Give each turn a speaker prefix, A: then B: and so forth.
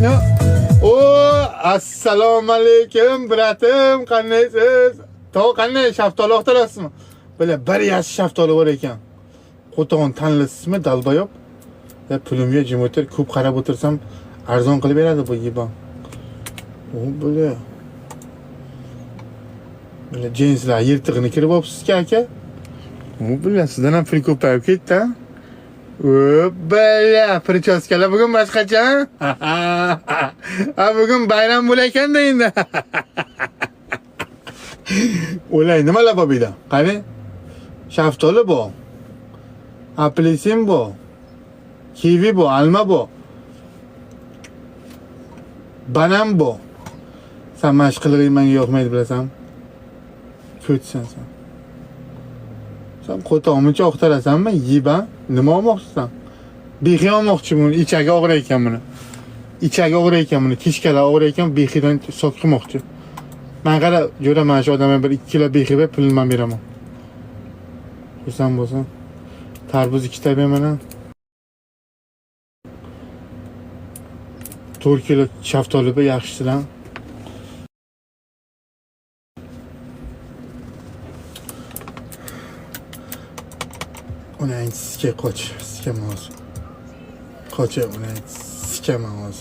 A: O assalomu alaykum bratim, qandaysiz? Tog' qanday shaftoli oqtarasizmi? Böyle bir yaş shaftoli bor ekan. Qo'tog'on tanlasizmi dalbayob? Ya pulimga jim o'tir, ko'p qarab o'tirsam arzon qilib beradi bu yibon. O böyle jinslar yirtig'ini kirib olibsiz aka. O böyle sizdan ham pul ko'payib ketdi ha? Böyle prichoskalar bugün boshqacha. Ha bugün bayram bo'layotganda endi. O'lay nimalar bor bu yerda? Qani? Shaftoli bor. Apelsin bor. Kivi bor, alma bor. Banan bor. Sen mashqilliging menga yoqmaydi bilasan. Ko'tsan sen. Sen qo'tog'imcha oqtarasanmi? Yib ha? Nima olmoqchisan? Behi olmoqchiman, ichagi og'riyotgan buni. İçagi og'riyotgan buni, kishkalar og'riyotgan, behidan soqimoqchi. Men qara, jo'ra mana shu odamga bir 2 kilo behi berib, pulini men beraman. Xursand bo'lsin. Tarvuz 2 ta beraman. 4 kilo shaftoli bir yaxshidan. Ona sizga qoch, sizga mos. Qocha, ona sizga mos.